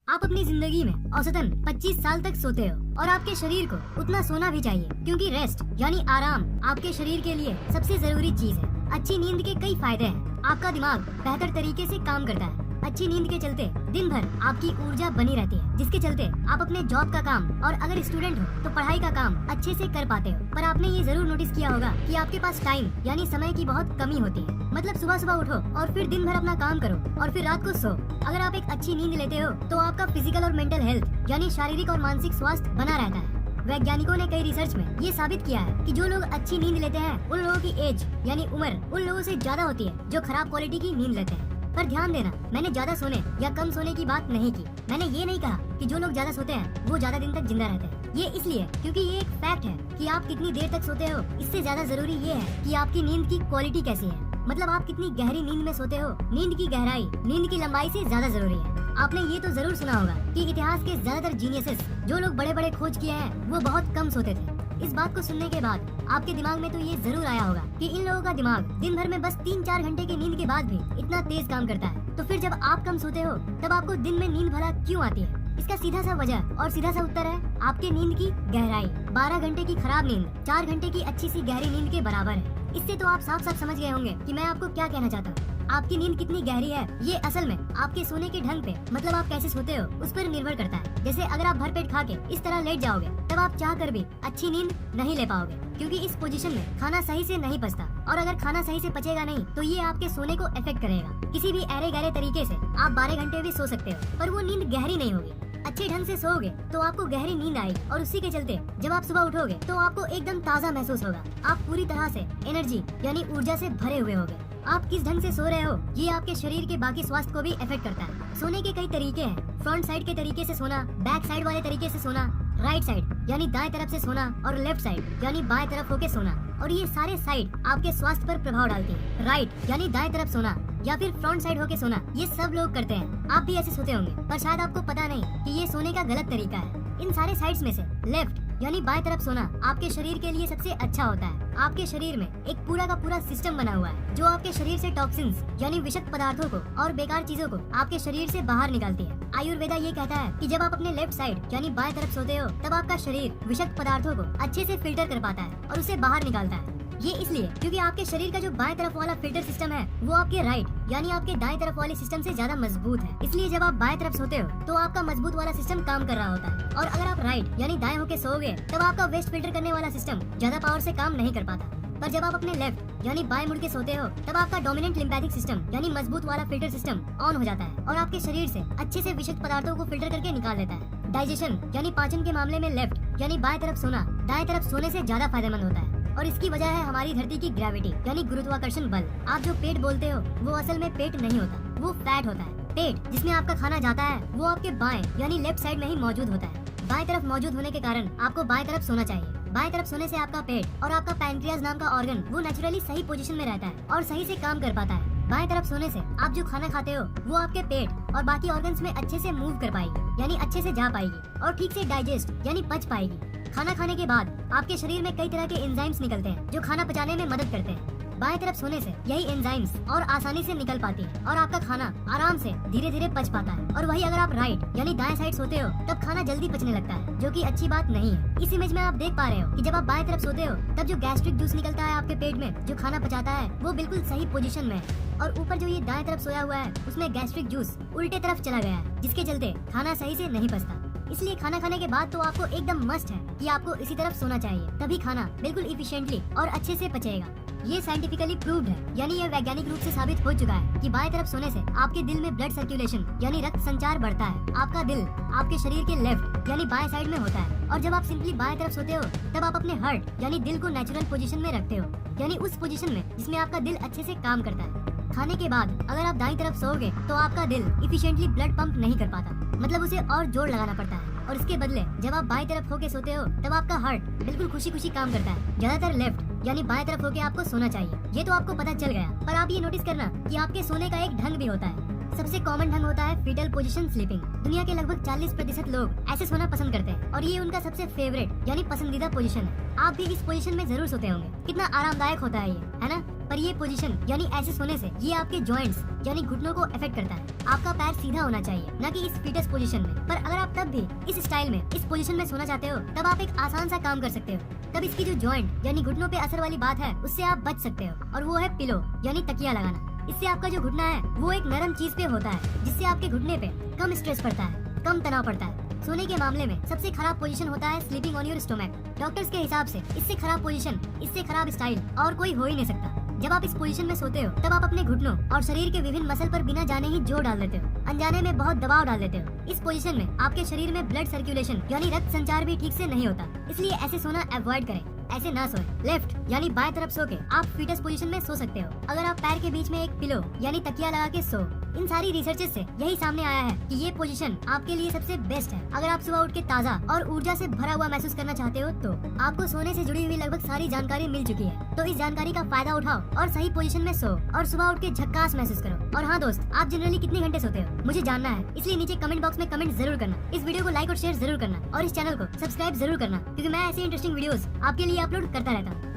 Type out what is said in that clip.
आप अपनी जिंदगी में औसतन 25 साल तक सोते हो और आपके शरीर को उतना सोना भी चाहिए, क्योंकि रेस्ट यानी आराम आपके शरीर के लिए सबसे जरूरी चीज है। अच्छी नींद के कई फायदे हैं। आपका दिमाग बेहतर तरीके से काम करता है। अच्छी नींद के चलते दिन भर आपकी ऊर्जा बनी रहती है, जिसके चलते आप अपने जॉब का काम और अगर स्टूडेंट हो तो पढ़ाई का काम अच्छे से कर पाते हो। पर आपने ये जरूर नोटिस किया होगा कि आपके पास टाइम यानी समय की बहुत कमी होती है। मतलब सुबह सुबह उठो और फिर दिन भर अपना काम करो और फिर रात को सो। अगर आप एक अच्छी नींद लेते हो तो आपका फिजिकल और मेंटल हेल्थ यानी शारीरिक और मानसिक स्वास्थ्य बना रहता है। वैज्ञानिकों ने कई रिसर्च में ये साबित किया है कि जो लोग अच्छी नींद लेते हैं उन लोगों की एज यानी उम्र उन लोगों से ज्यादा होती है जो खराब क्वालिटी की नींद लेते हैं। पर ध्यान देना, मैंने ज्यादा सोने या कम सोने की बात नहीं की। मैंने ये नहीं कहा कि जो लोग ज्यादा सोते हैं वो ज्यादा दिन तक जिंदा रहते हैं। ये इसलिए क्योंकि ये एक फैक्ट है कि आप कितनी देर तक सोते हो इससे ज्यादा जरूरी ये है कि आपकी नींद की क्वालिटी कैसी है। मतलब आप कितनी गहरी नींद में सोते हो। नींद की गहराई नींद की लंबाई से ज्यादा जरूरी है। आपने ये तो जरूर सुना होगा कि इतिहास के ज्यादातर जीनियसेस, जो लोग बड़े बड़े खोज किए हैं, वो बहुत कम सोते थे। इस बात को सुनने के बाद आपके दिमाग में तो ये जरूर आया होगा कि इन लोगों का दिमाग दिन भर में बस 3-4 घंटे की नींद के बाद भी इतना तेज काम करता है। तो फिर जब आप कम सोते हो तब आपको दिन में नींद भला क्यों आती है? इसका सीधा सा वजह और सीधा सा उत्तर है आपके नींद की गहराई। 12 घंटे की खराब नींद 4 घंटे की अच्छी सी गहरी नींद के बराबर है। इससे तो आप साफ साफ समझ गए होंगे कि मैं आपको क्या कहना चाहता हूँ। आपकी नींद कितनी गहरी है ये असल में आपके सोने के ढंग पे, मतलब आप कैसे सोते हो, उस पर निर्भर करता है। जैसे अगर आप भरपेट खा के इस तरह लेट जाओगे तब आप चाह कर भी अच्छी नींद नहीं ले पाओगे, क्योंकि इस पोजीशन में खाना सही से नहीं पचता। और अगर खाना सही से पचेगा नहीं तो ये आपके सोने को इफेक्ट करेगा। किसी भी अरे गहरे तरीके से आप 12 घंटे भी सो सकते हो, पर वो नींद गहरी नहीं होगी। अच्छे ढंग से सोओगे तो आपको गहरी नींद आएगी और उसी के चलते जब आप सुबह उठोगे तो आपको एकदम ताज़ा महसूस होगा। आप पूरी तरह से एनर्जी यानी ऊर्जा से भरे हुए होगे। आप किस ढंग से सो रहे हो ये आपके शरीर के बाकी स्वास्थ्य को भी इफेक्ट करता है। सोने के कई तरीके हैं। फ्रंट साइड के तरीके से सोना, बैक साइड वाले तरीके से सोना, राइट साइड यानी दाएं तरफ से सोना और लेफ्ट साइड यानी बाएं तरफ होके सोना। और ये सारे साइड आपके स्वास्थ्य पर प्रभाव डालती है। राइट यानी दाएं तरफ सोना या फिर फ्रंट साइड होके सोना, ये सब लोग करते हैं। आप भी ऐसे सोते होंगे, पर शायद आपको पता नहीं कि ये सोने का गलत तरीका है। इन सारे साइड्स में से लेफ्ट यानी बाएं तरफ सोना आपके शरीर के लिए सबसे अच्छा होता है। आपके शरीर में एक पूरा का पूरा सिस्टम बना हुआ है जो आपके शरीर से टॉक्सिन्स यानी विषाक्त पदार्थों को और बेकार चीजों को आपके शरीर से बाहर निकालती है। आयुर्वेदा ये कहता है कि जब आप अपने लेफ्ट साइड यानी बाएं तरफ सोते हो तब आपका शरीर विषाक्त पदार्थों को अच्छे से फिल्टर कर पाता है और उसे बाहर निकालता है। ये इसलिए क्योंकि आपके शरीर का जो बाएं तरफ वाला फिल्टर सिस्टम है वो आपके राइट यानी आपके दाएं तरफ वाले सिस्टम से ज्यादा मजबूत है। इसलिए जब आप बाएं तरफ सोते हो तो आपका मजबूत वाला सिस्टम काम कर रहा होता है। और अगर आप राइट यानी दाएं होके सोओगे तब आपका वेस्ट फिल्टर करने वाला सिस्टम ज्यादा पावर से काम नहीं कर पाता। पर जब आप अपने लेफ्ट यानी बाएं मुड़ के सोते हो तब आपका डोमिनेंट लिम्फेटिक सिस्टम यानी मजबूत वाला फिल्टर सिस्टम ऑन हो जाता है और आपके शरीर से अच्छे से विषाक्त पदार्थों को फिल्टर करके निकाल देता है। डाइजेशन यानी पाचन के मामले में लेफ्ट यानी बाएं तरफ सोना दाएं तरफ सोने से ज्यादा फायदेमंद होता है। और इसकी वजह है हमारी धरती की ग्रेविटी यानी गुरुत्वाकर्षण बल। आप जो पेट बोलते हो वो असल में पेट नहीं होता, वो फैट होता है। पेट जिसमें आपका खाना जाता है वो आपके बाएं यानी लेफ्ट साइड में ही मौजूद होता है। बाएं तरफ मौजूद होने के कारण आपको बाएं तरफ सोना चाहिए। बाएं तरफ सोने से आपका पेट और आपका पैनक्रियाज नाम का ऑर्गन वो नेचुरली सही पोजीशन में रहता है और सही से काम कर पाता है। बाएं तरफ सोने से आप जो खाना खाते हो वो आपके पेट और बाकी ऑर्गन्स में अच्छे से मूव कर पाएगी यानी अच्छे से जा पाएगी और ठीक से डाइजेस्ट यानी पच पाएगी। खाना खाने के बाद आपके शरीर में कई तरह के एंजाइम्स निकलते हैं जो खाना पचाने में मदद करते हैं। बाएं तरफ सोने से यही एंजाइम्स और आसानी से निकल पाती है और आपका खाना आराम से धीरे धीरे पच पाता है। और वही अगर आप राइट यानी दाएं साइड सोते हो तब खाना जल्दी पचने लगता है, जो कि अच्छी बात नहीं है। इस इमेज में आप देख पा रहे हो कि जब आप बाएं तरफ सोते हो तब जो गैस्ट्रिक जूस निकलता है आपके पेट में जो खाना पचाता है वो बिल्कुल सही पोजीशन में है। और ऊपर जो ये दाएं तरफ सोया हुआ है उसमें गैस्ट्रिक जूस उल्टे तरफ चला गया है, जिसके चलते खाना सही से नहीं पचता। इसलिए खाना खाने के बाद तो आपको एकदम मस्ट है कि आपको इसी तरफ सोना चाहिए, तभी खाना बिल्कुल इफिशिएंटली और अच्छे से पचेगा। ये साइंटिफिकली प्रूव्ड है, यानी ये वैज्ञानिक रूप से साबित हो चुका है कि बाएं तरफ सोने से आपके दिल में ब्लड सर्कुलेशन यानी रक्त संचार बढ़ता है। आपका दिल आपके शरीर के लेफ्ट यानी बाएं साइड में होता है और जब आप सिंपली बाएं तरफ सोते हो तब आप अपने हार्ट यानी दिल को नेचुरल पोजीशन में रखते हो, यानी उस पोजीशन में जिसमें आपका दिल अच्छे से काम करता है। खाने के बाद अगर आप दाईं तरफ सोओगे तो आपका दिल इफिशिएंटली ब्लड पंप नहीं कर पाता, मतलब उसे और जोर लगाना पड़ता है। और इसके बदले जब आप बाएं तरफ होके सोते हो तब आपका हार्ट बिल्कुल खुशी खुशी काम करता है। ज्यादातर लेफ्ट यानी बाएं तरफ होके आपको सोना चाहिए, ये तो आपको पता चल गया। पर आप ये नोटिस करना कि आपके सोने का एक ढंग भी होता है। सबसे कॉमन ढंग होता है फीटल पोजीशन स्लीपिंग। दुनिया के लगभग 40% लोग ऐसे सोना पसंद करते हैं और ये उनका सबसे फेवरेट यानी पसंदीदा पोजीशन है। आप भी इस पोजीशन में जरूर सोते होंगे। कितना आरामदायक होता है ये, है ना? पर ये पोजीशन यानी ऐसे सोने से ये आपके जॉइंट्स यानी घुटनों को अफेक्ट करता है। आपका पैर सीधा होना चाहिए, न कि इस फीटस पोजीशन में। पर अगर आप तब भी इस स्टाइल में, इस पोजीशन में सोना चाहते हो, तब आप एक आसान सा काम कर सकते हो। तब इसकी जो जॉइंट यानी घुटनों पे असर वाली बात है, उससे आप बच सकते हो, और वो है पिलो यानी तकिया लगाना। इससे आपका जो घुटना है वो एक नरम चीज पे होता है, जिससे आपके घुटने पे कम स्ट्रेस पड़ता है, कम तनाव पड़ता है। सोने के मामले में सबसे खराब पोजीशन होता है sleeping on your stomach. Doctors के हिसाब से इससे खराब पोजीशन, इससे खराब स्टाइल और कोई हो ही नहीं सकता। जब आप इस पोजीशन में सोते हो, तब आप अपने घुटनों और शरीर के विभिन्न मसल पर बिना जाने ही जोर डाल देते हो, अनजाने में बहुत दबाव डाल देते हो। इस पोजीशन में आपके शरीर में ब्लड सर्कुलेशन यानी रक्त संचार भी ठीक से नहीं होता, इसलिए ऐसे सोना अवॉइड करें। ऐसे ना सोए। लेफ्ट यानी बाएं तरफ सो के आप फीटस पोजीशन में सो सकते हो, अगर आप पैर के बीच में एक पिलो यानी तकिया लगा के सो। इन सारी रिसर्चेस से यही सामने आया है कि ये पोजीशन आपके लिए सबसे बेस्ट है। अगर आप सुबह उठ के ताज़ा और ऊर्जा से भरा हुआ महसूस करना चाहते हो, तो आपको सोने से जुड़ी हुई लगभग सारी जानकारी मिल चुकी है। तो इस जानकारी का फायदा उठाओ और सही पोजीशन में सो और सुबह उठ के झक्कास महसूस करो। और हाँ दोस्त, आप जनरली कितने घंटे सोते हो मुझे जानना है, इसलिए नीचे कमेंट बॉक्स में कमेंट जरूर करना। इस वीडियो को लाइक और शेयर जरूर करना और इस चैनल को सब्सक्राइब जरूर करना, क्योंकि मैं ऐसे इंटरेस्टिंग वीडियोस आपके लिए अपलोड करता रहता हूँ।